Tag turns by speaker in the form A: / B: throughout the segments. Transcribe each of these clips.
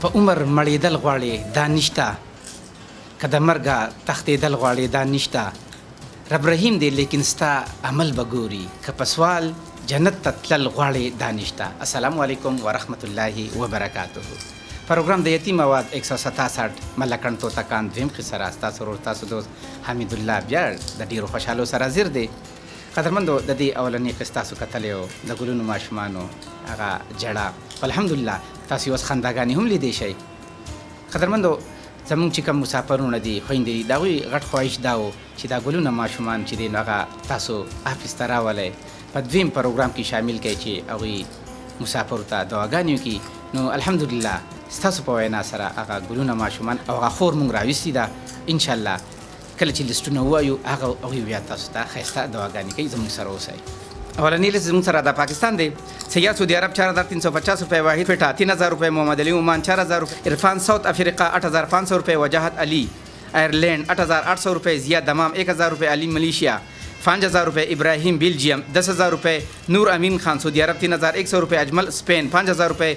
A: په عمر مړېدل غواړې دا نشته، که د مرګه تښتېدل غواړې دا نشته. رب رحیم دی لیکن ستا عمل به ګوري، که په سوال جنت ته تلل غواړې دا نشته. السلام علیکم ورحمت الله وبرکاته. پروګرام د یتیم آواز 167 ملکن توتکان دویم قصه را ستاسو ورور تاسو دوست حمید الله بیا د ډېرو خوشحالو سره حاضر دی. قدرمندو د دې اولنۍ قصه تاسو کتلی و د ګلونو ماشومانو هغه جړه، الحمدلله تاسو اوس خنداګانې هم لیدی شئ. قدرمندو زمونږ چې کوم مسافرونه دي خویندې دي د هغوی غټ خواهش دا و چې دا ګلونه ماشومان چې دی نو هغه تاسو آفس ته راولئ، په دویم پروګرام کې شامل کړئ چې هغوی مسافرو ته دعاګانې وکړي. نو الحمدلله ستاسو په وینا سره هغه ګلونه ماشومان او هغه خور مونږ راویستې ده. انشاءالله کله چې لسټونه ووایو هغوی بیا تاسو ته ښایسته دعاګانې کوي. زموږ سره اوسئ. اولنی لیست زموږ سره د پاکستان دی. سیار سعودی عرب 4350 रुपये، वाहिद पेटा 3000 रुपये، मोहम्मद अली ओमान 4000 रुपये، इरफान साउथ अफ्रीका 8500 रुपये, वजाहत अली आयरलैंड 8800 रुपये, जिया दमाम 1000 रुपये, अली मलेशिया 5000 रुपये, इब्राहिम बेल्जियम 10000 रुपये, नूर अमीन खान सऊदी अरब 3100 रुपये, अजमल स्पेन 5000 रुपये,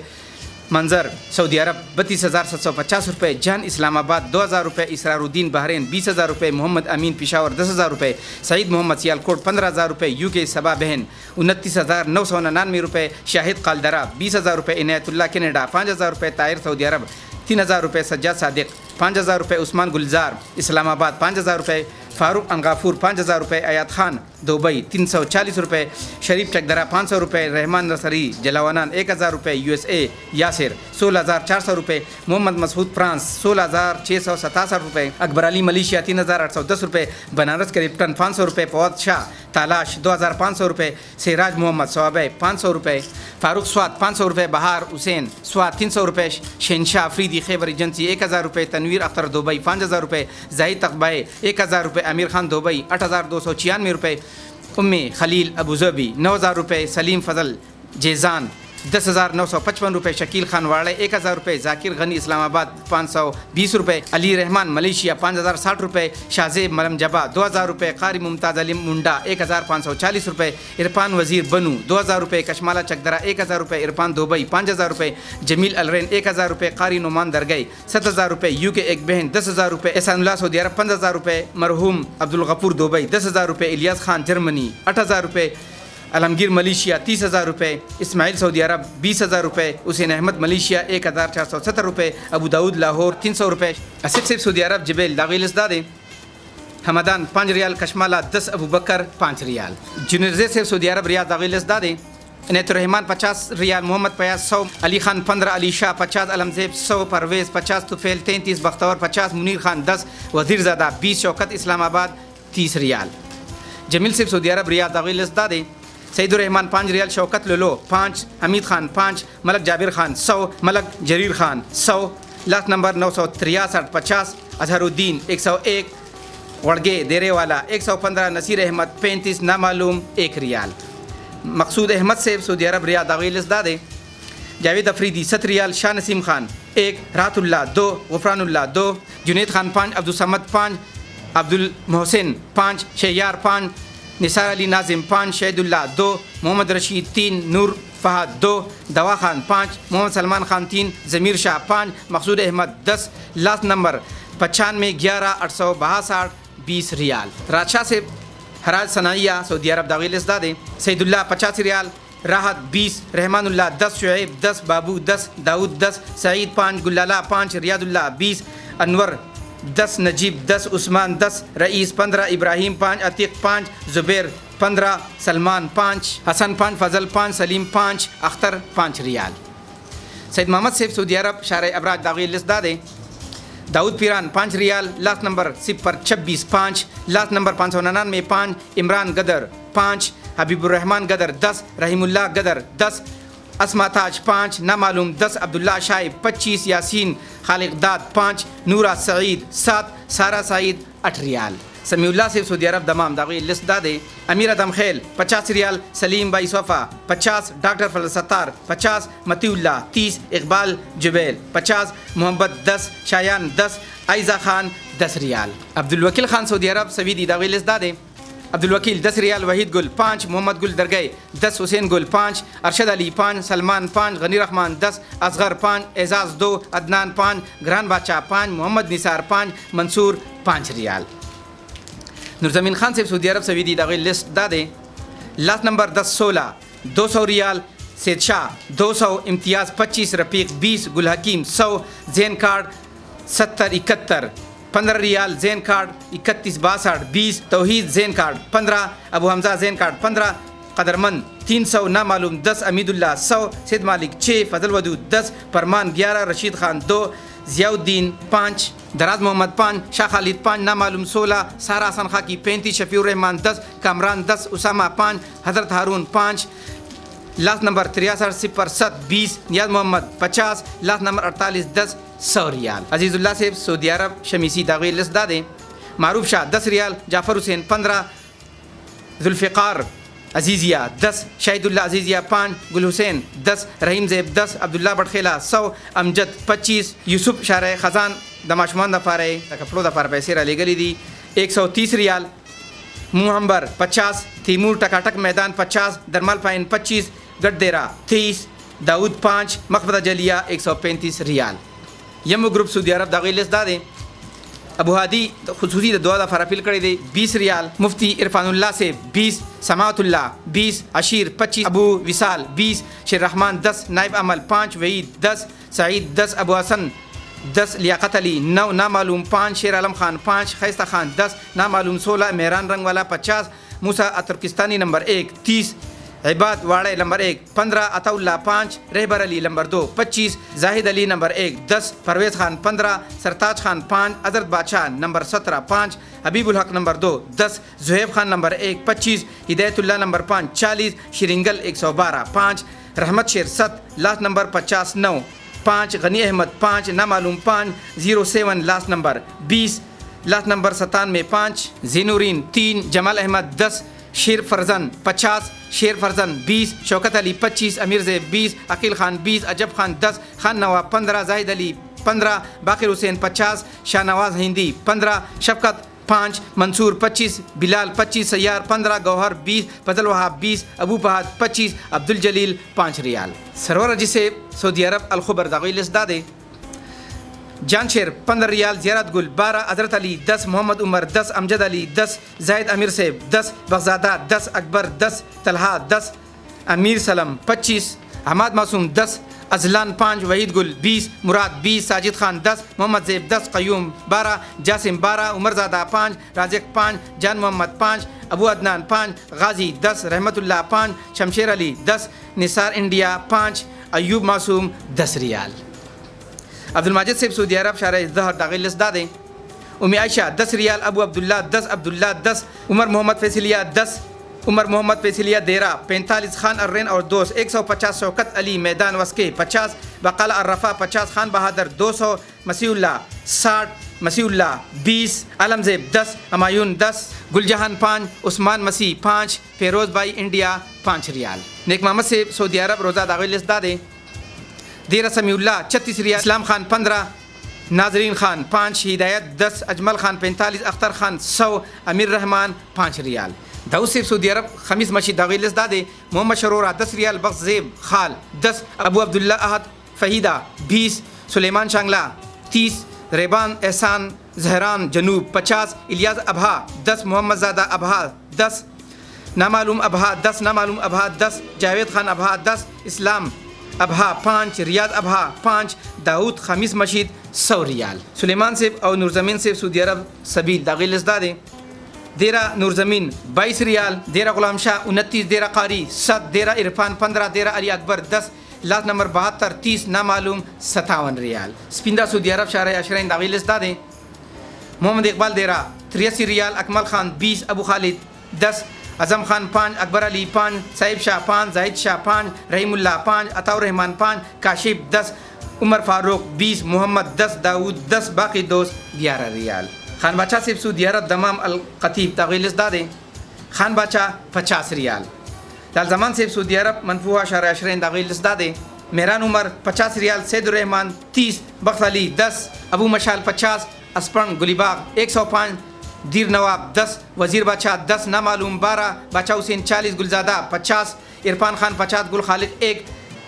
A: मंजर सऊदी अरब 32750 रुपये, जहान इस्लामाबाद 2000 रुपये, इसरारुद्दीन बहरीन 20000 रुपये, मोहम्मद अमीन पिशावर 10000 रुपये, सईद मोहम्मद सियालकोट 15000 रुपये, यूके सबा बहन 29,999 रुपये, शाहिद कालदरा 20000 रुपये, इनायतुल्लाह कनाडा 5000 रुपये, ताहिर सऊदी अरब 3000 रुपये, सज्जाद सादिक 5000 रुपये, उस्मान गुलजार इस्लामाबाद 5000 रुपये, फारूक अंगाफूर 5000 रुपये, अयात खान दुबई 340 रुपये, शरीफ चकदरा 500 रुपये, रहमान नसरी जलावनान 1000 रुपये, USA यासिर 16400 रुपये, मोहम्मद मसूद फ्रांस 16667 रुपये, अकबर अली मलेशिया 3810 रुपये, बनारस क्रिप्टन 500 रुपये, फवाद शाह तालाश 2500 रुपये, सिराज मोहम्मद सवाबे 500 रुपये, फारूक स्वाद 500 रुपये, बहार हुसैन स्वाद 300 रुपये, शहनशाह अफरीदी खैबर एजेंसी 1000 रुपये, तनवीर अख्तर दुबई 5000 रुपये, जाहिद तकबाए 1000 रुपये, अमीर खान दुबई 8296 रुपये, उम्मे खलील अबूजबी 9000 रुपये, सलीम फजल जेजान 10,955 रुपये, शकील खान वाड़े 1000 रुपये, जाकिर गनी इस्लामाबाद 520 रुपये, अली रहमान मलेशिया 5060 रुपये, शाहजेब मलम जबा 2000 रुपये, कारी मुमताज़ अली मुंडा 1540 रुपये, इरफान वजीर बनू 2000 रुपये, कशमाला चकदरा 1000 रुपये, इरफान दुबई 5000 रुपये, जमील अलरेन 1000 रुपये, कारी नुमान दरगई 7000 रुपये, यूके एक बहन 10000 रुपये, एहसानुल्लाह सऊदी अरब 15000 रुपये, मरहूम अब्दुल गफूर दुबई 10000 रुपये, इलियास खान जर्मनी 8000 रुपये, अलमगीर मलेशिया 30000 रुपये, इस्माइल सऊदी अरब 20000 रुपये, हुसैन अहमद मलेशिया 1470 रुपये, अबू दाऊद लाहौर 300 रुपये, आसिफ सिफ सऊदी अरब जबेल दागिल दादे, हमदान 5 रियाल, कशमाला 10, अबू बकर 5 रियाल, जुनरजे से सऊदी अरब रियाद दागिल दादे, इनायतुर्रहमान 50 रियाल, मोहम्मद फयाज 100, अली खान 15, अली शाह 50, अलमजेब 100, परवेज़ 50, तुफेल 33, बख्तवर 50, मुनीर खान 10, वजीर ज़ादा 20, शौकत इस्लामाबाद 30 रियाल, जमील सिफ सऊदी अरब रियाद दागिल दादे, सईदुर्रहमान 5 रियाल, शौकत लुलो 5, हमीद खान 5, मलक जाबिर खान 100, मलक जरीर खान 100, लास्ट नंबर 963 50, अजहरुद्दीन 101, वड़गे देरेवाला 115, नसीर अहमद 35, नामालूम 1 रियाल, मकसूद अहमद से सऊदी अरब रियाद दागिल दादे, जावेद अफरीदी 7 रियाल, शाह नसीम खान 1, राहतुल्लाह 2, गफरानुल्लाह 2, जुनेद खान 5, अब्दुल समद 5, अब्दुल मोहसिन 5, शहयार 5, निसार अली नाजिम 5, शहीदुल्लाह 2, मोहम्मद रशीद 3, नूर फहद 2, दवा खान 5, मोहम्मद सलमान खान 3, ज़मीर शाह 5, मकसूद अहमद 10, लास्ट नंबर 95 11 862 20 रियाल, राजशाह से हराज सनाइया सऊदी अरब दागिल दादे, सईदुल्लाह 85 riyal, Rahat 20, Rahmanullah 10, Shoaib 10, Babu 10, Dawood 10, Saeed 5, Gulala 5, Riyadullah 20, Anwar 10, Najib 10, Usman 10, Rais 15, Ibrahim 5, Atiq 5, Zubair 15, Salman 5, Hasan 5, Fazal 5, Saleem 5, Akhtar 5 riyal, Saeed Mohammad Saif Saudi Arabia शार अबराज दागिल दादे, Dawood Piran 5 riyal, last number 026 5, last number 599 5, Imran गदर 5, हबीबुर्रहमान गदर 10, रहीमुल्लाह गदर 10, अस्मा ताज 5, नामालूम 10, अब्दुल्ला शाइब 25, यासीन खालिकदाद 5, नूरा सईद 7, सारा सईद 8 रियाल, समीउल्लाह से सऊदी अरब दमाम दागी लिस्ट दादे, अमीर अदम खेल 50 रियाल, सलीम बाई सोफ़ा 50, डॉक्टर फजल सत्तार 50, मतीउल्लाह 30, इकबाल जुबैल 50, मोहम्मद 10, शायान 10, आयज़ा खान 10 रियाल, अब्दुल वकील खान सऊदी अरब सवीदी दागी लिस्ट दादे, अब्दुल वकील 10 रियाल, वहीद गुल 5, मोहम्मद गुल दरगई 10, हुसैन गुल 5, अरशद अली 5, सलमान 5, गनी रहमान 10, असगर 5, एजाज 2, अदनान 5, ग्रान बादशाह 5, मोहम्मद निसार 5, मंसूर 5 रियाल। नूरजमीन खान से सऊदी अरब से विदी दागी लिस्ट दादे। लास्ट नंबर 10-16 200 रियाल, सैद शाह 200, इम्तियाज़ 25, रफ़ीक 20, गुल हकीम 100, जैन कार्ड 70-71, 15 रियाल, जैन कार्ड 31-62, 20, तौहीद जैन कार्ड 15, अबू हमज़ा जैन कार्ड 15, कदरमंद 300, नामालूम 10, अमीदुल्लाह 100, सैद मालिक 6, फजल वदूद 10, परमान 11, रशीद खान 2, ज़ियाउद्दीन 5, दराज मोहम्मद 5, शाह खालिद 5, नामालूम 16, सारा हसन खाकी 35, शफीउर रहमान 10, कामरान 10, उसामा 5, हज़रत हारून 5, लास्ट नंबर 63-07 20, नियाज मोहम्मद 50, लास्ट नंबर 48-10 100 रियाल। अजीज़ुल्लाह से सऊदी अरब शमीसी दागी लिस्ट दादे। मारूफ शाह 10 रियाल, जाफ़र हुसैन 15, जुल्फ़िकार अजीज़िया 10, शाहिदुल्लाह अजीज़िया 5, गुल हुसैन 10, रहीम ज़ैब 10, अब्दुल्ला बटखेला 100, अमजद 25, यूसुफ शार ख़ज़ान दमाशमान दफ़ारे कपड़ों दफ़ार पैसे रले गली दी 130 रियाल, मुहम्बर 50, तैमूर टकाटक मैदान 50, दरमाल पाइन 25, गड्डेरा 23, दाऊद 5, मकबरा जलिया 135 रियाल। यमो ग्रुप सऊदी अरब दागी लिस्ट दादे। अबू हादी खुसूसी दुआ दा फराफिल करे दे 20 रियाल, मुफ्ती इरफानुल्लाह से 20, समातुल्लाह 20, अशीर 25, अबू विसाल 20, शेर रहमान 10, नाइब अमल 5, वहीद 10, सईद 10, अबू हसन 10, लियाकत अली 9, नामालूम 5, शेर आलम खान 5, खैस्ता खान 10, नामालूम 16, मेहरान रंग वाला 50, मूसा अतुर्किस्तानी नंबर 1 30, इबाद वाड़े नंबर 1 15, अताउल्ला 5, रहबर अली नंबर 2 25, जाहिद अली नंबर 1 10, परवेज़ खान 15, सरताज खान 5, अजरत बादशाह नंबर 17 5, हबीबुल हक नंबर 2 10, जुहैब खान नंबर 1 25, हिदायतुल्लाह नंबर 5 40, शिरिंगल 112 5, रहमत शेर 7, लास्ट नंबर 50 9 5, गनी अहमद 5, नामालूम 5 07, लास्ट नंबर 20, लास्ट नंबर 97 5, ज़ैनुरीन 3, जमाल अहमद 10, शेर फरजन 50, शेर फरजन 20, शौकत अली 25, अमीर ज़ैब 20, अकील खान 20, अजब खान 10, खान नवाब 15, जाहिद अली 15, बाकिर हुसैन 50, शाहनवाज हिंदी 15, शफकत 5, मंसूर 25, बिलाल 25, सैयार 15, गौहर 20, फजल वहाब 20, अबू फहद 25, अब्दुल जलील 5 रियाल। सरवर जिसे सऊदी अरब अलखबर दागी लिस्ट दादे। जानशेर 15 रियाल, ज़ियारत गुल 12, हज़रत अली 10, मोहम्मद उमर 10, अमजद अली 10, जाहिद अमीर सेब 10, बगज़ादा 10, अकबर 10, तलहा 10, अमीर सलम 25, हमाद मासूम 10, अजलान 5, वहीद गुल 20, मुराद 20, साजिद खान 10, मोहम्मद ज़ैब 10, क़य्यूम 12, जासिम 12, उमरज़ादा 5, राज़िक 5, जान मोहम्मद 5, अबू अदनान 5, गाजी 10, रहमतुल्लाह 5, शमशेर अली 10, निसार इंडिया 5, अयूब मासूम 10 रियाल। अब्दुल माजिद सेब सऊदी अरब शार ज़हर दागी लिस्ट दादे। उम्मी आयशा 10 रियाल, अबू अब्दुल्ला 10, अब्दुल्ला 10, उमर मोहम्मद फैसिलिया 10, उमर मोहम्मद फैसिलिया देरा 45, खान अर्रेन और दोस्त 150, शौकत अली मैदान वस्के 50, बकाला अर्रफ़ा 50, खान बहादुर 200, मसीउल्लाह 60, मसीउल्लाह 20, आलम ज़ैब 10, हमायून 10, गुलजहान 5, उस्मान मसीह 5, फेरोज़ भाई इंडिया 5 रियाल। नेक मोहम्मद से सऊदी अरब रोज़ा दागी लिस्ट दादे। देरा समीउल्लाह 36 रियाल, इस्लाम खान 15, नाजरीन खान 5, हिदायत 10, अजमल खान 45, अख्तर खान 100, अमीर रहमान 5 रियाल। दाऊद सेब सऊदी अरब खमीस मशीद दागी लिस्ट दादे। मोहम्मद शरोरा 10 रियाल, बख्श ज़ैब खाल 10, अबू अब्दुल्ला अहद फ़हीदा 20, सुलेमान शांगला 30, रेबान एहसान जहरान जनूब 50, इलियास अबहा 10, मोहम्मद ज़ादा अबहा 10, नामालूम अबहा 10, नामालूम अबहा 10, जावेद खान अबहा 10, इस्लाम अबहा 5, रियाद अबहा 5, दाऊद खमीस मशीद 100 रियाल। सुलेमान सेब और नूरजमीन सेब सऊदी अरब सबील दागी लिस्ट दादे। देरा नूरजमीन 22 रियाल, देरा गुलाम शाह 29, देरा कारी 7, देरा इरफान 15, देरा अली अकबर 10, लास्ट नंबर 72 30, नामालूम 57 रियाल। स्पिंदा सऊदी अरब शार अशरैन दागी लिस्ट दादे। मोहम्मद इकबाल देरा 83 रियाल, अकमल खान 20, अबू खालिद 10, अज़म खान 5, अकबर अली 5, साहिब शाह 5, जाहिद शाह 5, रहीमुल्लाह 5, अताउर रहमान 5, काशिफ 10, उमर फारूक 20, मोहम्मद 10, दाऊद 10, बाकी दोस्त 11 रियाल। खान बादशाह सेब सऊदी अरब दमाम अल ख़तीब दागी लिस्ट दादे। खान बादशाह 50 रियाल। लाल जमान सेब सऊदी अरब मनफूहा शार अशरैन दागी लिस्ट दादे। मेहरान उमर 50 रियाल, सैदुर रहमान 30, बख्श अली 10, अबू मशाल 50, असपन गुलीबाग 105, दीर नवाब 10, वजीर बादशाह 10, नामालूम 12, बादशाह हुसैन 40, गुलजादा 50, इरफान खान 50, गुल खालिद 1,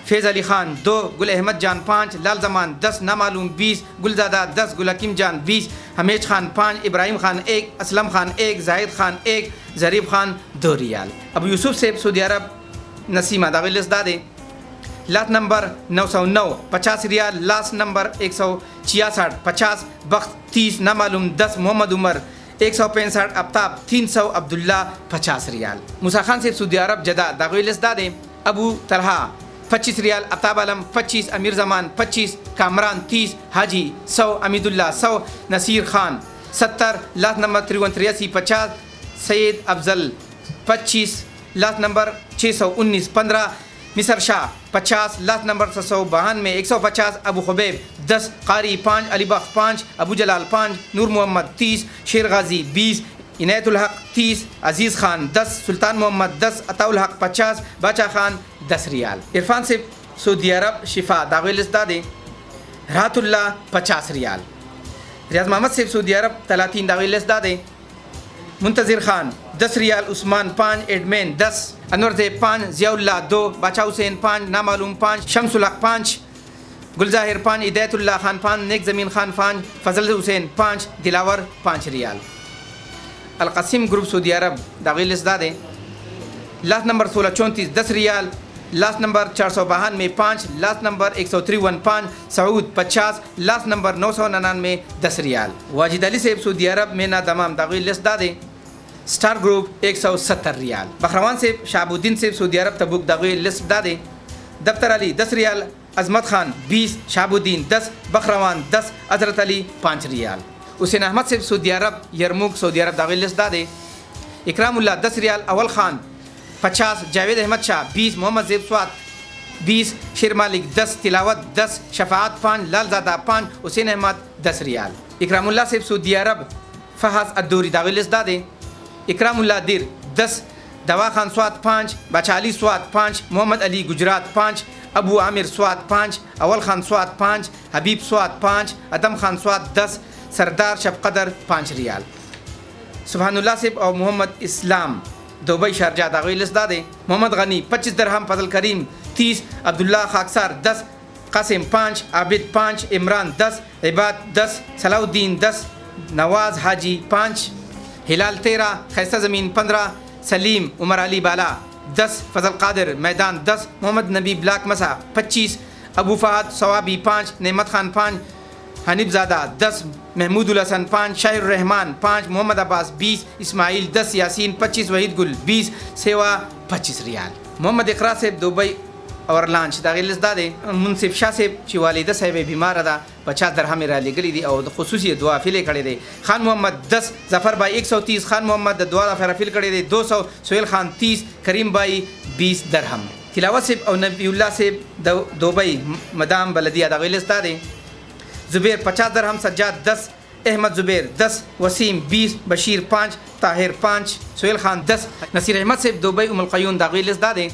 A: फैज़ अली खान 2, गुल अहमद जान 5, लाल जमान 10, नामालूम 20, गुलजादा 10, गुल हकीम जान 20, हमेज खान 5, इब्राहिम खान 1, असलम खान 1, जाहिद खान 1, जरीब खान 2 रियाल। अबू यूसुफ से सऊदी अरब नसीमा दागिल दादे लात नंबर 909 50 रियाल, लास्ट नंबर 166 50, बख्त 30, नामालूम 10, मोहम्मद उमर 165, अफ्ताब 300, अब्दुल्ला 50 रियाल। मूसा खान से सऊदी अरब जदा दागिल दादे अबू तलहा 25 रियाल, अफ्ताब आलम 25, अमीर जमान 25, कामरान 30, हाजी 100, अमीदुल्ला 100, नसीर खान 70, लात नंबर 5383 50, सैयद अफजल 25, लात नंबर 619 15, मिसर शाह 50, लात नंबर 792 150, अबू खुबैब 10, कारी 5, अली बख्श 5, अबू जलाल 5, नूर मोहम्मद 30, शेर गाजी 20, इनायतुल हक 30, अजीज़ खान 10, सुल्तान मोहम्मद 10, अताउल हक 50, बादशाह खान 10 रियाल। इरफान से सऊदी अरब शिफा दागिल दादे राहतुल्ला 50 रियाल। रियाज मोहम्मद से सऊदी अरब 30 दागिल दादे मुंतज़िर खान 10 रियाल, उस्मान 5, एडमैन 10, अनवर ज़ैब 5, ज़ियाउल्ला 2, बादशाह हुसैन 5, नामालूम 5, शमसुल हक 5, गुलजाहिर 5, हिदायतुल्लाह खान 5, Nek Zameen Khan 5, Fazal Hussain 5, Dilawar 5 riyal. Al Qassim group Saudi Arabia दागिल दादे last number 1634 10 riyal, last number 492 5, last number 153 5, Saud 50, last number 999 10 riyal. Wajid Ali से सऊदी अरब में ना दमाम दागिल दादे स्टार ग्रुप 170 रियाल। बखरवान से शाहबुद्दीन से सऊदी अरब तबुक दागिल दादे दफ्तर अली 10 रियाल, अजमत खान 20, शाहबुद्दीन 10, बखरवान 10, हजरत अली 5 रियाल। हुसैन अहमद से सऊदी अरब यरमुक सऊदी अरब दागिल दादे इकरामुल्लाह 10 रियाल, अवल खान 50, जावेद अहमद शाह 20, मोहम्मद ज़ैब स्वात 20, शेर मालिक 10, तिलावत 10, शफात 5, लालजादा 5, हुसैन अहमद 10 रियाल। इकरामुल्लाह से सऊदी अरब फहद अद्दूरी दागिल दादे इकरामुल्लाह दिर 10, दवा खान स्वात 5, बादशाह अली स्वात 5, मोहम्मद अली गुजरात 5, अबू आमिर स्वात 5, अवल खान स्वात 5, हबीब स्वात 5, अदम खान स्वात 10, सरदार शबकदर 5 रियाल। सुबहानुल्लाह से और मोहम्मद इस्लाम दुबई शारजा दागिल दादे मोहम्मद गनी 25 दरहम, फजल करीम 30, अब्दुल्ला खाकसार 10, कासिम 5, आबिद 5, इमरान 10, इबाद 10, सलाउद्दीन 10, नवाज हाजी 5, हिलाल 13, खैसा ज़मीन 15, सलीम उमर अली बाला 10, फजल कादिर मैदान 10, मोहम्मद नबी ब्लाक मसा 25, अबू फहद सवाबी 5, नेमत खान 5, हनीफ ज़ादा 10, महमूदुल हसन 5, शाहिर रहमान 5, मोहम्मद अब्बास 20, इस्माइल 10, यासीन 25, वहीद गुल 20, सेवा 25 रियाल। मोहम्मद इकरा से दुबई और लांच दागिल दादे मुनसिफ शाह से वालिदा साहिब बीमार अदा 50 दरहम मेरा गली दी और खसूसी दुआ फिले खड़े दे। खान मोहम्मद 10, जफ़र भाई 130, खान मोहम्मद दुआ फेराफिल खड़े दे 200, सोहेल खान 30, करीम भाई 20 दरहम। तिलावत से और नबीउल्लाह से दुबई मदाम बलदिया दागिल दादे ज़ुबैर 50 दरहम, सज्जाद 10, अहमद ज़ुबैर 10, वसीम 20, बशीर 5, ताहिर 5, सोहेल खान 10। नसीर अहमद से दुबई उमुल क़य्यूम दागिल दादे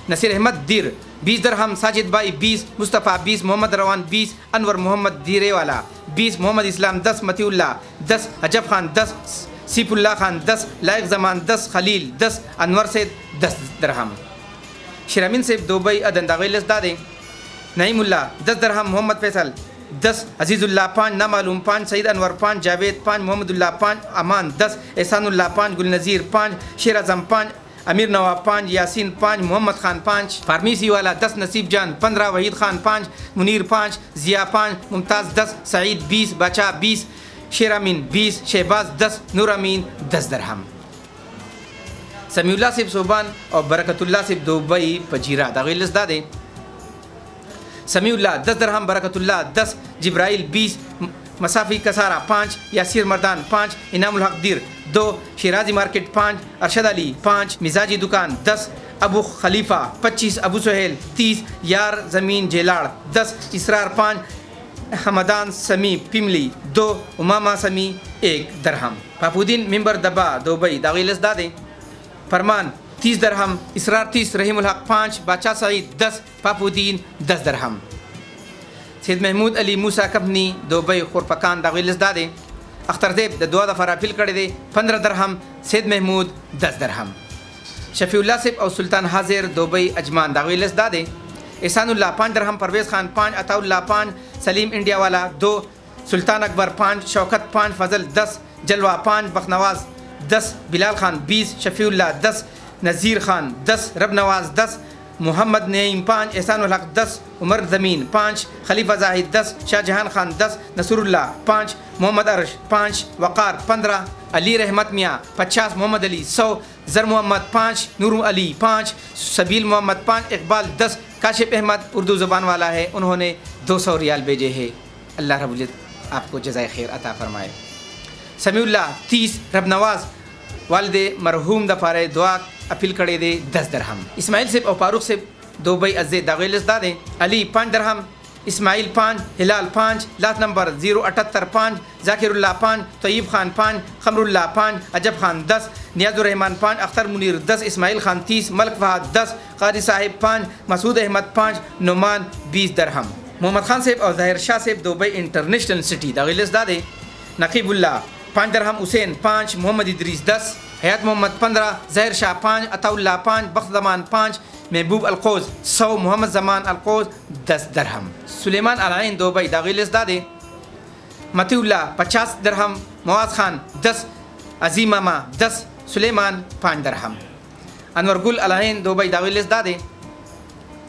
A: नसीर अहमद दिर 20 दरहम, साजिद भाई 20, मुस्तफ़ा 20, मोहम्मद रवान 20, अनवर मोहम्मद दीरे वाला 20, मोहम्मद इस्लाम 10, मतीउल्लाह 10, अजब खान 10, सीफुल्लाह खान 10, लायक जमान 10, खलील 10, अनवर से 10 दरहम। शरामीन से दुबई अदन दागिल दादे नईमुल्ला 10 दरहम, मोहम्मद फैसल 10, अजीज़ुल्लाह 5, नामालूम 5, सईद अनवर 5, जावेद 5, मोहम्मदुल्लाह 5, अमान 10, एहसानुल्लाह 5, गुलनज़ीर 5, शेर आज़म 5, अमीर नवाब 5, यासीन 5, मोहम्मद खान 5, फार्मीसी वाला 10, नसीब जान 15, वहीद खान 5, मुनीर 5, ज़िया 5, मुमताज़ 10, सईद 20, बादशाह 20, शेर अमीन 20, शहबाज 10, नूर अमीन 10 दरहम। समीउल्लाह सिब सोबान और बरकतुल्लाह सिब दुबई पजीरा दागिल दादे समीउल्लाह 10 दरहम, बरकतुल्लाह 10, जिब्राइल 20, मसाफ़ी कसारा 5, यासिर मर्दान 5, इनामुल हक दिर 2, शिराजी मार्केट 5, अरशद अली 5, मिजाजी दुकान 10, अबू खलीफा 25, अबू सुहेल 30, यार ज़मीन जेलाड़ 10, इसरार 5, हमदान समी पिमली 2, उमामा समी 1 दरहम। पापुद्दीन मिंबर दबा दुबई दागिल दादे फरमान 30 दरहम, इसरार 30, रहीमुल हक 5, बादशाह सईद 10, पापुद्दीन 10 दरहम। सैयद महमूद अली मूसा कपनी दुबई खुरपकान दागिल दादे अख्तर ज़ेब द दुआ दफ़ा राफिल कड़े दे 15 दरहम। सैद महमूद 10 दरहम। शफीउल्लाह सेब और सुल्तान हाजिर दुबई अजमान दागी लिस्ट दादे। एहसानुल्लाह 5 दरहम। परवेज़ खान 5, अताउल्लाह 5, सलीम इंडिया वाला 2, सुल्तान अकबर 5, शौकत 5, फजल 10, जलवा 5, बखनवाज 10, बिलाल खान 20, शफीउल्लाह 10, नज़ीर खान 10, रब नवाज 10, मोहम्मद नईम 5, एहसानुल हक 10, उमर ज़मीन 5, खलीफा जाहिद 10, शाहजहान खान 10, नसरुल्लाह 5, मोहम्मद अर्श 5, वक़ार 15, अली रहमत मियाँ 50, मोहम्मद अली 100, ज़र मोहम्मद 5, नूर अली 5, सबील मोहम्मद 5, इकबाल 10, काशिफ अहमद उर्दू ज़ुबान वाला है, उन्होंने 200 रियाल भेजे हैं। अल्लाह रब्बुल इज़्ज़त आपको जज़ाए खैर अता फरमाए। समीउल्लाह 30, रब नवाज वालिदे मरहूम दफ़ारे दुआ अपील करे दे 10 दरहम। इस्माइल सेब और फारूक सेब दुबई अज़्ज़े दागिलिस दादे। अली 5 दरहम, इस्माइल 5, हिलाल 5, लास्ट नंबर 078 5, जाकिरुल्लाह 5, तय्यब खान 5, खमरुल्लाह 5, अजब खान 10, नियाज़ुर्रहमान 5, अख्तर मुनीर 10, इस्माइल खान 30, मलक फहद 10, कारी साहिब 5, मसूद अहमद 5, नुमान 20 दरहम। मोहम्मद खान सेब और ज़ाहिर शाह सेब दुबई इंटरनेशनल सिटी दागिलिस दादे। नकीबुल्लाह 5 दरहम, हुसैन 5, मोहम्मद इदरीस 10, हयात मोहम्मद 15, ज़ाहिर शाह 5, अताउल्लाह 5, बख्त ज़मान 5, महबूब अलकोज़ 100, मोहम्मद ज़मान अलकोज़ 10 दरहम। सुलेमान अलाइन दुबई दागिलिस दादे। मतीउल्लाह 50 दरहम, मवाज़ खान 10, अज़ीम मामा 10, सुलेमान 5 दरहम। अनवर गुल अलाइन दुबई दागिलिस दादे।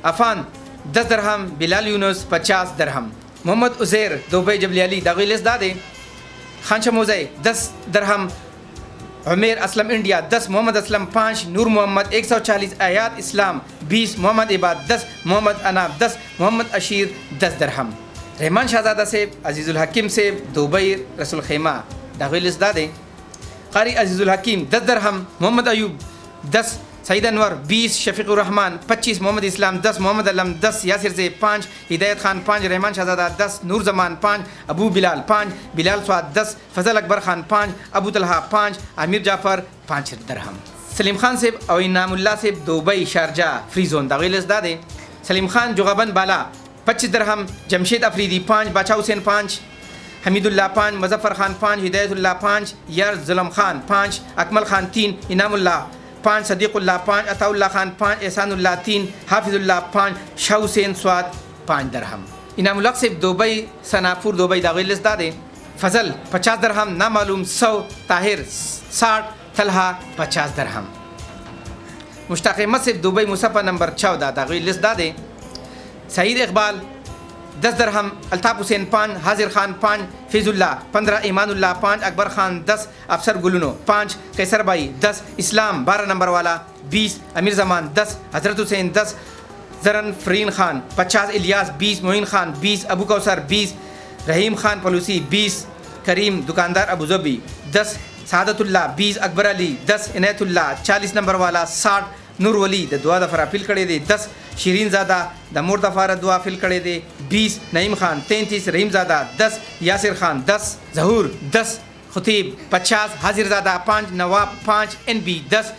A: अफ़ान 10 दरहम, बिलाल यूनुस 50 दरहम। मोहम्मद उज़ैर दुबई जबलियाली दागिलिस दादे। खान शमोज़े 10 दरहम, उमेर असलम इंडिया 10, मोहम्मद असलम 5, नूर मोहम्मद 140, आयात इस्लाम 20, मोहम्मद इबाद 10, मोहम्मद अनाब 10, मोहम्मद अशीर 10 दरहम। रहमान शाहज़ादा सेब, अजीज़ुल हकीम सेब दुबई रसूल खैमा दागिलिस दादे। कारी अजीज़ुल हकीम 10 दरहम, मोहम्मद अयूब 10, सईद अनवर 20, शफीकुर रहमान 25, मोहम्मद इस्लाम 10, मोहम्मद अलम 10, यासिर ज़ेब 5, हिदायत खान 5, रहमान शाहज़ादा 10, नूर ज़मान 5, अबू बिलाल 5, बिलाल स्वाद 10, फजल अकबर खान 5, अबू तलहा 5, आमिर जाफ़र 5 दरहम। सलीम खान सेब और इनामुल्लाह सेब दुबई शारजा फ्री जोन दागिलिस दादे। सलीम खान जुगाबन बाला 25 दरहम, जमशेद अफरीदी 5, बादशाह हुसैन 5, हमीदुल्लाह 5, मुज़फ़्फ़र खान 5, हिदायतुल्लाह 5, यार ज़ुल्म खान 5, अकमल खान 3, इनामुल्लाह 5, सदीक़ुल्लाह 5, अताउल्लाह खान 5, एहसानुल्लाह 3, हाफिज़ुल्लाह 5, शाह हुसैन स्वाद 5 दरहम। इनामुल्लाह सेब दुबई सनापुर दुबई दागिलिस दादे। फजल 50 दरहम, नामालूम 100, ताहिर 60, तलहा 50 दरहम। मुश्ताक़ अहमद सेब दुबई मुसफ़ा नंबर 14 दागिलिस दादे। सईद इकबाल 10 दरहम, अल्ताफ़ हुसैन 5, हाजिर खान 5, फैज़ुल्लाह 15, ईमानुल्लाह 5, अकबर खान 10, अफसर गुलनो 5, कैसर भाई 10, इस्लाम 12 नंबर वाला 20, अमीर ज़मान 10, हज़रत हुसैन 10, ज़रन फ़रीन खान 50, इलियास 20, मोइन खान 20, अबू कौसर 20, रहीम खान पलूसी 20, करीम दुकानदार अबू ज़बी 10, सादतुल्लाह 20, अकबर अली 10, इनायतुल्लाह 40 नंबर वाला 60, नूर वली द दुआ दफ़ारा फिल कड़े दे 10, शीरीन ज़ादा द मोर दफ़ारा दुआ फिल कड़े दे 20, नईम खान 33, रहीम ज़ादा 10, यासिर खान 10, ज़हूर 10, खुतीब 50, हाजिर ज़ादा 5, नवाब 5, NB 10,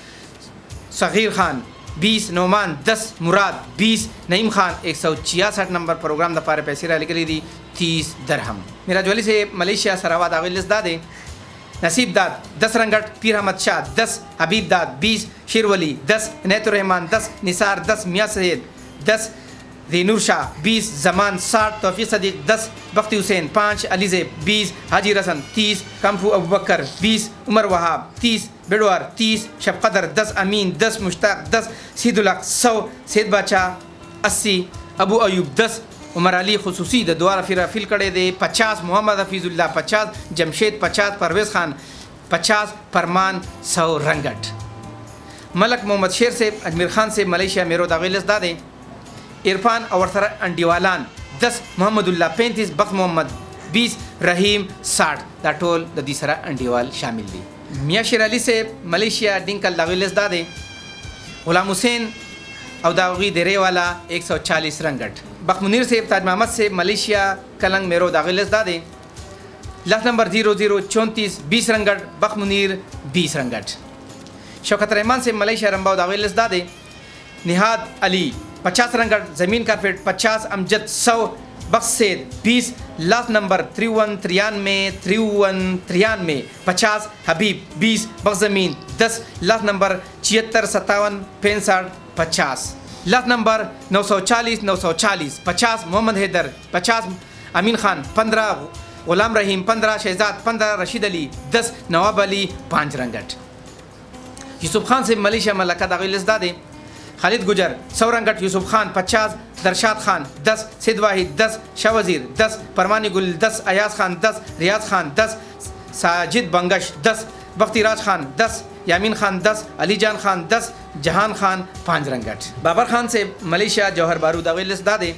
A: सग़ीर खान 20, नोमान 10, मुराद 20, नईम खान 166 नंबर प्रोग्राम दफ़ारे पैसे रहा लिखी दी 30 दरहम। मेरा ज्वाली से मलेशिया सरावा दागिलिस दादे। नसीब दाद 10 रंगट, पीर अहमद शाह 10, हबीब दाद 20, शेरवली 10, इनायतुर्रहमान 10, निसार 10, मियाँ सैयद 10, ज़ीनूर शाह 20, ज़मान 60, तौफ़ीक़ सदीक़ 10, बख्ती हुसैन 5, अली ज़ेब 20, हाजी रसन 30, कम्फू अबूबकर 20, उमर वहाब 30, बेडवार 30, शब कदर 10, अमीन 10, मुश्ताक 10, सीदुल हक 100, सैद बादशाह 80, अबू अयूब 10, उमर अली खुसूसी द दुआ फिल कड़े दे 50, मोहम्मद हफीज़ुल्लाह 50, जमशेद 50, परवेज़ खान 50, फरमान 100 रंगट। मलक मोहम्मद शेर से अजमेर खान से मलेशिया मेरो दागिलिस दादे। इरफान और सर अंडीवालान 10, मोहम्मदुल्लाह 35, बख्त मोहम्मद 20, रहीम 60 द टोल द दीसरा अंडीवाल शामिल दी। मियाँ शेर अली से मलेशिया डिंकल दागिलिस दादे। गुलाम हुसैन अवदागी देरे वाला 140 रंगट। बख्त मुनीर से ताज मोहम्मद से मलेशिया कलंग मेरो दागिलिस दादे। लास्ट नंबर 0034 20 रंगट, बख्त मुनीर 20 रंगट। शौकत रहमान से मलेशिया रंबाव दागिलिस दादे। निहाद अली 50 रंगट ज़मीन कारपेट 50 अमजद 100 बख्श सेद 20 लास्ट नंबर 5393 50 हबीब 20 बख्श ज़मीन 10 लास्ट नंबर 76 57 65 50 लास्ट नंबर 940 50 मोहम्मद हैदर 50 अमीन खान 15 गुलाम रहीम 15 शहजाद 15 रशीद अली 10 नवाब अली 5 रंगट। यूसुफ खान से मलेशिया मलका दागिल दादे खालिद गुजर 100 रंगट यूसुफ खान 50 दरशाद खान 10 सिद वाहिद 10 शाह वजीर 10 परवानी गुल 10 अयाज खान 10 रियाज खान 10 साजिद बंगश 10 बख्तिराज खान 10 यामीन खान 10 अली जान खान 10 जहान खान 5 रंगट। बाबर खान से मलेशिया जौहर बारूद दागिल दादे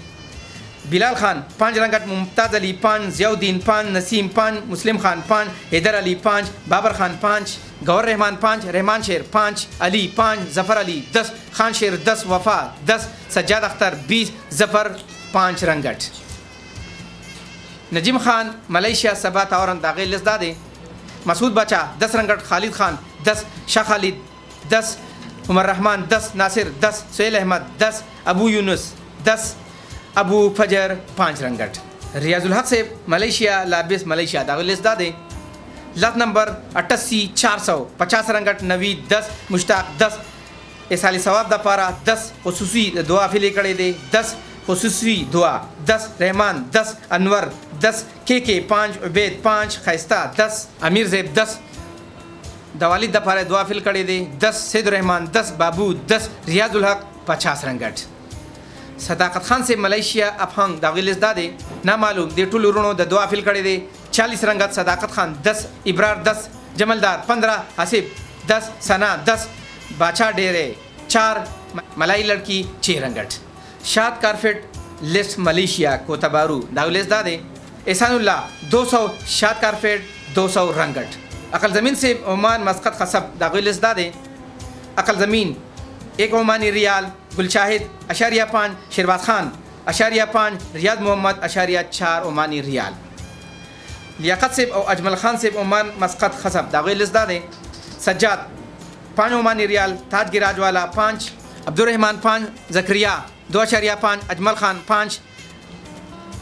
A: बिलाल खान 5 रंगट मुमताज़ अली 5 ज़ियाउद्दीन 5 नसीम 5 मुस्लिम खान 5 हैदर अली 5 बाबर खान 5 गौर रहमान 5 रहमान शेर 5 अली 5 ज़फ़र अली 10 खान शेर 10 वफ़ा 10 सज्जाद अख्तर 20 ज़फ़र 5 रंगट। नजीम खान मलेशिया सबा तावरन दागिल दादे मसूद बचा 10 रंगट खालिद खान 10 शाह खालिद 10 उमर रहमान 10 नासिर 10 सुहेल अहमद 10 अबू यूनुस 10 अबू फजर 5 रंगट। रियाजुल हक से मलेशिया लाबिस मलेशिया दागिल दादे लात नंबर 88 400 50 रंगट नवीद 10 मुश्ताक 10 एसाली सवाब दपारा 10 खुसूसी दुआ फिले कड़े दे 10 खुसूसी दुआ 10 रहमान 10 अनवर 10 के 5 उबैद 5 खैस्ता 10 अमीर ज़ैब 10 दवाली दपारा दुआ फिल कड़े दे 10 सैद रहमान 10 बाबू 10 रियाजुल हक 50 रंगट। सदाकत खान से मलेशिया अफहंग दागिल दादे ना मालूम दे टुल रुणो द दुआ फिल कड़े दे 40 रंगत सदाकत खान 10 इब्रार 10 जमलदार 15 हसीब 10 सना 10 बाछा डेरे 4 मलाई लड़की 6 रंगट। शाद कारफेट लिस्ट मलेशिया कोतबारू दागिल दादे एहसानुल्ला 200 शाद कारफेट 200 रंगट। अकल ज़मीन से ओमान मस्कत खसब दागिल दादे अकल ज़मीन 1 ओमानी रियाल गुलशाहिद अशारिया 5 शेरबाज खान अशारिया 5 रियाद मोहम्मद अशारिया 4 ओमानी रियाल। लियाकत सेब और अजमल खान सेब ओमान मस्कत खसब दागिल दादे सज्जाद 5 ओमानी रियाल ताज गिराज वाला 5 अब्दुलरहमान 5 जकरिया 2.5 अजमल खान 5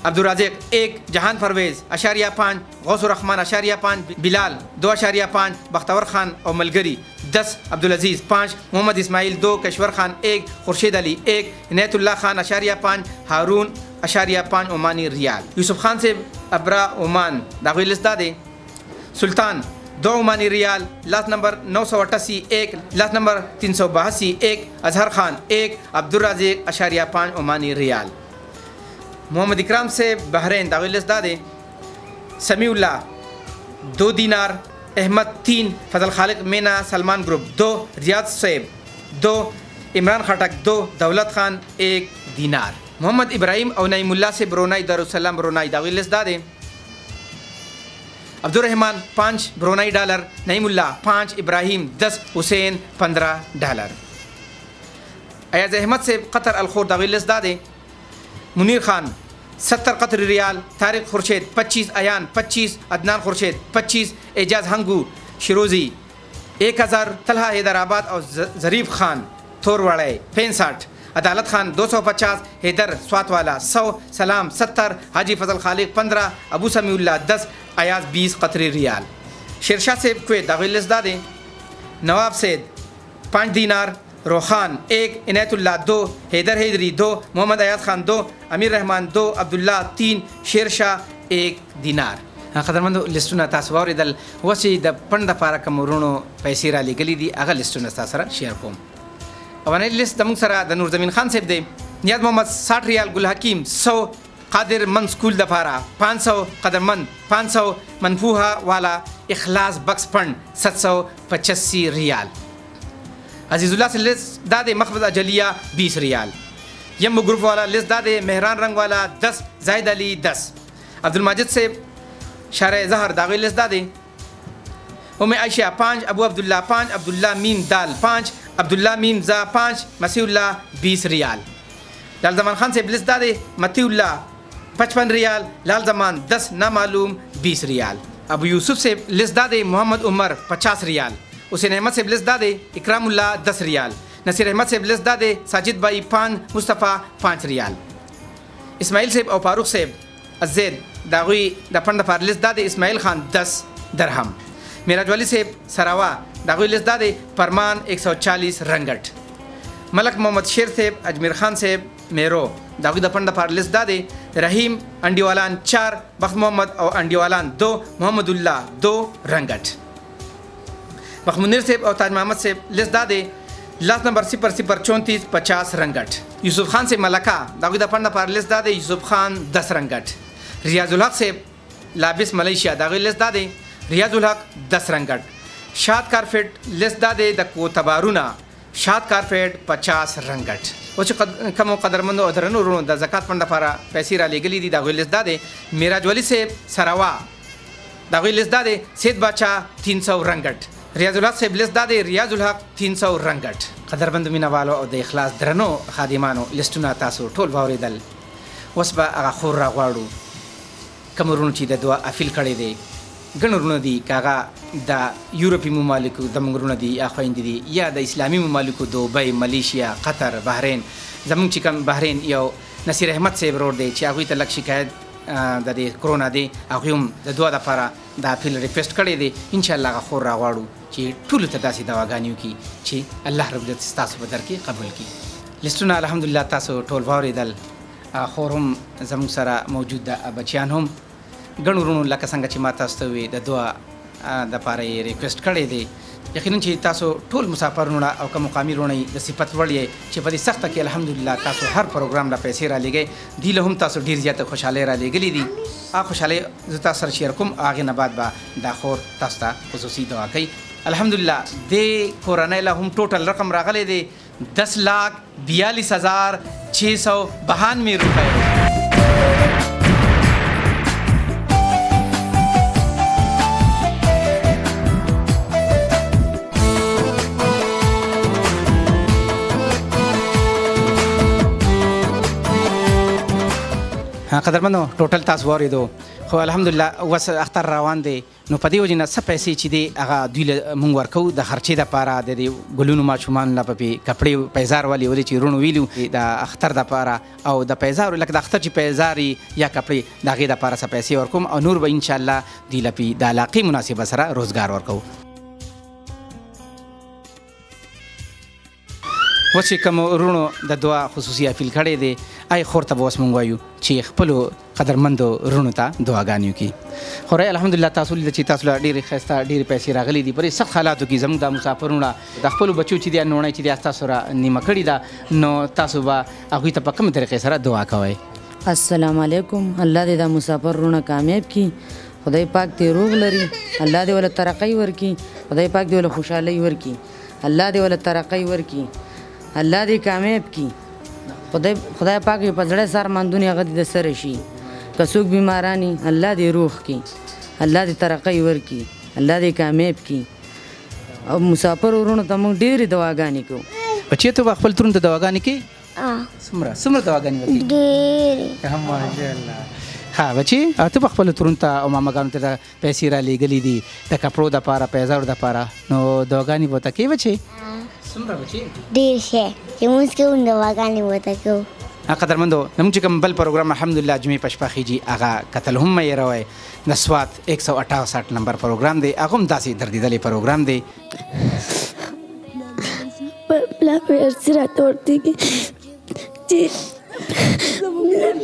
A: अब्दुलराज़िक 1 जहान परवेज़ अशारिया 5 गौसुर रहमान अशारिया 5 बिलाल 2.5 बख्तवर खान और मलगरी 10 अब्दुल अजीज़ 5 मोहम्मद इस्माइल 2 कश्वर खान 1 खुर्शीद अली 1 इनायतुल्लाह खान अशारिया 5 हारून अशारिया 5 ओमानी रियाल। यूसुफ खान से अबरा ओमान दागिल दादे सुल्तान 2 Omani rial last number 988 1 last number 382 1 Azhar Khan 1 अब्दुलराज़िक अशारिया 5 ओमानी रियाल। मोहम्मद इकराम से बहरीन दागिल दादे समीउल्ला 2 दीनार अहमद 3 फजल खालिक मीना सलमान ग्रुप 2 रियाज सैब 2 इमरान खटक 2 दौलत खान 1 दीनार। मोहम्मद इब्राहिम और नईमुल्ला से ब्रोनाई दारुसलाम ब्रोनाई दागिल दादे अब्दुलरहमान 5 ब्रोनाई डॉलर नईमुल्ला 5 इब्राहिम 10 हुसैन 15 डॉलर। अयाज अहमद से कतर अलखोर दागिल दादे मुनीर खान 70 कतर रियाल तारिक खुर्शीद 25 अयान 25 अदनान खुर्शीद 25 एजाज हंगू शिरोजी 1000 तलहा हैदराबाद और ज़रीफ खान थोरवाड़े 65 अदालत खान 250 हैदर स्वातवाला 100 सलाम 70 हाजी फजल खालिक 15 अबू समीउल्ला 10 अयाज 20 कतरी रियाल। शेरशाह सेब कुवैत दागिल दादे नवाब सैद 5 दीनार रोखान 1 इनायतुल्ला 2 हैदर हैदरी 2 मोहम्मद अयाज खान 2 अमीर रहमान 2 अब्दुल्ला 3 शेरशाह 1 दीनार। खदरमंदो लिस्टुना तासवार इदल वसी द पंड पारा कमरुणो पैसीरा लीगली दी अगर लिस्टुना तासरा शेयर कोम अवने लिस्ट दमुंग सरा द नूर जमीन खान सेब दे नियाज मोहम्मद 60 रियाल गुल हकीम 100 कादिर मन स्कूल दफारा 500 कदरमंद 500 मनफूहा वाला इखलास बक्स फंड 785 रियाल। अजीजुल्ला से लिस्ट दादे मखबद अजलिया 20 रियाल। यम ग्रुप वाला लिस्ट दादे मेहरान रंग वाला 10 जाहिद अली 10 अब्दुल माजिद से शारे जहर दागिल लिस्ट दादे उम्मे आयशा 5 अबू अब्दुल्ला 5 अब्दुल्ला मीम दाल 5 अब्दुल्ला मीम जा 5 मसीउल्ला 20 रियाल। लाल जमान खान से लिस्ट दादे मतीउल्ला 55 रियाल लाल जमान 10 नामालूम 20 रियाल। अबू यूसुफ से लिस्ट दादे मोहम्मद उमर 50 रियाल। हुसैन अहमद से लिस्ट दादे इकरामुल्ला 10 रियाल। نصیر احمد صاحب لیست دا دی ساجد بھائی 5 مصطفی 5 ریال اسماعیل صاحب او فاروق صاحب الزید دا غوی د فند لپاره لیست دا دی اسماعیل خان 10 درهم میراج ولی صاحب سراوا دا غوی لیست دا دی فرمان 140 رنگٹ ملک محمد شیر صاحب اجمیر خان صاحب میرو دا غوی د فند لپاره لیست دا دی رحیم انډیوالان 4 بخت محمد او انډیوالان 2 محمد الله 2 رنگٹ مخمونیر صاحب او تاج محمد صاحب لیست دا دی لاس نمبر 0034 50 رنگٹ یوسف خان سے ملکہ داغی دا پڑھنا پار لیست دا دے یوسف خان 10 رنگٹ ریاض الحق سے لابس ملیشیا داغی لیست دا دے ریاض الحق 10 رنگٹ شاد کارفیٹ لیست دا دے دا کوتبارونا شاد کارفیٹ 50 رنگٹ وچ کم قدرمند او درنو رونو دا زکات پڑھنا پارا پیسی را لگلی دی داغی لیست دا دے میراج ولی سے سراوا داغی لیست دا دے سید باچا 300 رنگٹ ریاض الحق صاحب لیست دا دی ریاض الحق 300 رنگٹ قدرمند مینوالو او د اخلاص درنو خادمانو لیستونه تاسو ټول واوریدل اوس به هغه خور راغواړو کوم ورونو چې د دعا اپیل کړی دی ګڼ ورونه دي که هغه د یورپي ممالکو زموږ ورونه دي یا خویندې دي یا د اسلامي ممالکو دوبۍ ملیشیا قطر بحرین زموږ چې کوم بحرین یو نصیر احمد صاحب ورور دی چې هغوی ته لږ شکایت د دې کرونا دی هغوی هم د دعا دپاره دا اپیل ریکویسټ کړی دی انشاءالله هغه خور راغواړو چې ټولو ته داسې دواګانې وکړي چې الله رب العزت ستاسو په در کې قبول کړي لیسټونه الحمدلله تاسو ټول واورېدل خور هم زموږ سره موجود ده بچیان هم ګڼ ورونو لکه څنګه چې ما تاسو ته وویل د دعا دپاره یې ریکویسټ کړی دی یقینا چې تاسو ټول مسافر وروڼه او که مقامي وروڼه د صفت وړ یې چې په دې سخته کې الحمدلله تاسو هر پروګرام له پیسې رالیږئ دې له هم تاسو ډېر زیاته خوشحالۍ رالیږلې دي هغه خوشحالۍ زه تاسو سره شیر کوم هغې نه بعد به دا خور تاسو ته خصوصي دعا کوي الحمدلله دې کورنۍ له هم ټوټل رقم راغلی دی 10,42,692 روپۍ قدرمنو ټوټل تاسو واورېدو خو الحمدلله اوس اختر روان دی نو په دې وجې نه څه پیسې چې دی هغه دوی له مونږ ورکوو د خرچې دپاره د دې ګلونو ماشومانو له پې کپړې پیزار ولې ولې چې وروڼو ویلي د اختر دپاره او د پیزارو لکه د اختر چې پیزار یا کپړې د هغې دپاره څه پیسې ورکوم او نور به انشاءالله دوی له پې د علاقې مناسبه سره روزګار ورکوو اوس چې کوم وروڼو د دعا خصوصي اپیل کړی دی ای خور ته به اوس مونږ وایو چې خپلو قدرمندو وروڼو ته دعاګانې وکړي خورئ الحمدلله تاسو لیده چې تاسو له ډېرې ښایسته ډېرې پیسې راغلي دي په دې سخت حالاتو کې زموږ د مسافرونه د خپلو بچو چې دی نوڼۍ چې دی تاسو سره نیمه کړې ده نو تاسو به هغوی ته په کومې طریقې سره دعا کوئ
B: السلام علیکم الله دې دا مسافر وروڼه کامیاب کړي خدای پاک دې روغ لري الله دې وله ترقۍ ورکړي خدای پاک دې وله خوشحالۍ ورکړي الله دې وله ترقۍ ورکړي الله دې کامیاب کړي خدای پاک په زړه سر مندونې هغه دې د سره شي که څوک بیماراني الله دې روغ کړي الله دې ترقۍ ورکړي الله دې کامیاب کړي او مسافر وروڼو ته موږ ډېرې دعاګانې کوو
A: بچې ته به خپل ترونو ته دعاګانې کوي څومره دعاګانې وکړي
C: ډېرې
A: ماشاءالله ها بچې ته به خپلو ترونو ته او ماماګانو ته پیسې رالیږلي دي د کپړو دپاره پیزارو دپاره نو دعاګانې به ورته کوې بچې
C: ډېر ښه چې مونځ کوو نو دعاګانې ورته کوو
A: قدرمندو زموږ چې کوم بل پروګرام الحمدلله جمعې په شپه خیږي هغه کتل هم مه هېروئ د سوات 168 نمبر پروګرام دی هغه هم داسې دردېدلی پروګرام دی
D: پلار مې ارڅي راته ورتېږي چې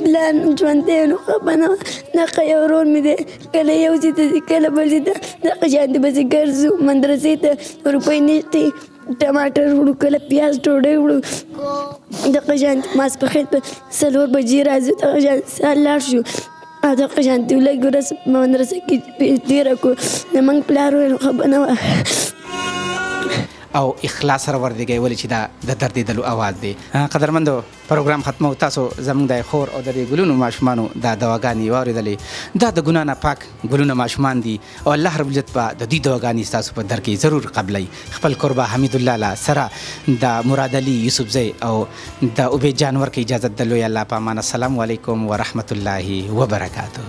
D: پلار ژوندی نو ښه به نه وه دغه یو ورور مې دی کله یو ځای ته ځي کله بل ځای ته دغه شانتې پسې ګرځو مدرسې ته روپۍ نشته ټماټر وړو کله پیاز ډوډۍ وړو دغه شانتې ماسپښین په 4 بجې راځو دغه شانتې سهار لاړ شو دغه شانتې لږ ورځ مدرسه کې تېره کړو زموږ پلار وویل ښه به نه وه
A: او اخلاص سره وردېږئ ولې چې دا د دردېدلو اواز دی قدرمندو پروګرام ختمو تاسو زموږ د خور او د دې ګلونو ماشومانو دا دواګانې واورېدلې دا د ګناه نه پاک ګلونه ماشومان دي او الله رب العزت به د دوی دواګانې ستاسو په در کې ضرور قبلوي خپل قربه حمیدالله له سره د مراد علي یوسفزی او د عبید جانور کې اجازت د لوی الله په امان السلام علیکم ورحمت الله وبرکاته